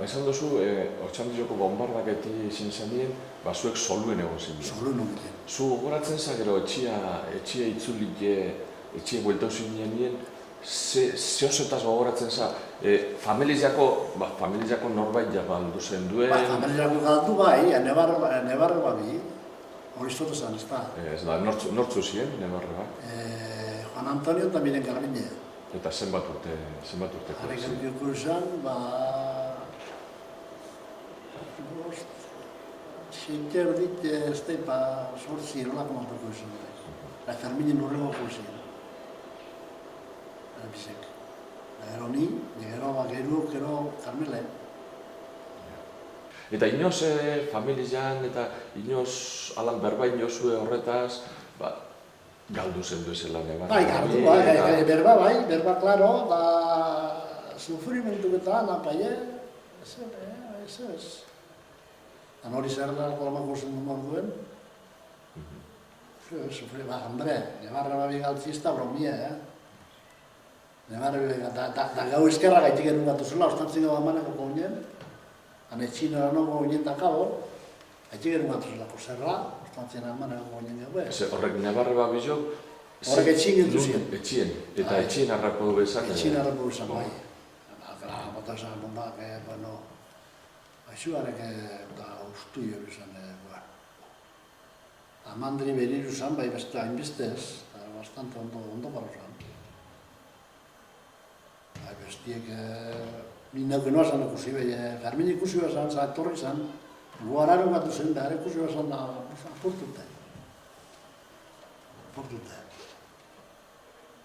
Esan duzu, Otxandilloko bombardaketi izin zenien, zuek soluen egon zinien. Soluen egon. Zu gogoratzen za gero etxia itzulik, etxia bueltau zinien, zehozetaz gogoratzen za, familizako norbait jabaldu zen duen? Familizako galdu bai, nebarre babi, hori zotu zen, ez da. Ez da, nortzu ziren, nebarre bai? Juan Antonio eta Miren Garbine. Eta zenbat urte? Harekin dioko izan, Xinter dit, ez da, sortzi erolako matuko izan. Ferminen urrego kulzien. Bizek. Gero ni, gero Carmele. Eta inoz familizan eta inoz alan berba inozue horretaz, galdu zendu ezela nebar. Galdu, berba, klaro, sufrimentuketan, apaie, ez. Han hori zer da, kolmako zen duen. Hombre, nebarra babi galtzizta bromia, Nebarra babi, da gau eskerra gaitik genuen gatu zela, ostantzen gau amaneko goinen, han etxinera nogo goinen dakabo, gaitik genuen gatu zela, zerra, ostantzen amaneko goinen gau. Horrek nebarra babi jo, horrek etxien gintu ziren. Etxien, eta etxien harrapo bezan. Etxien harrapo bezan, bai. Bota esan, bombak, Aixuarek eta ustu jo izan, Amandri beriru zan, bai beste hainbestez, bastante ondo paro zan. Bestiek, mindeuk enoa zan ikusi, Fermin ikusi bezan, etorri zan, guararo batu zen, behar ikusi bezan, apurtute.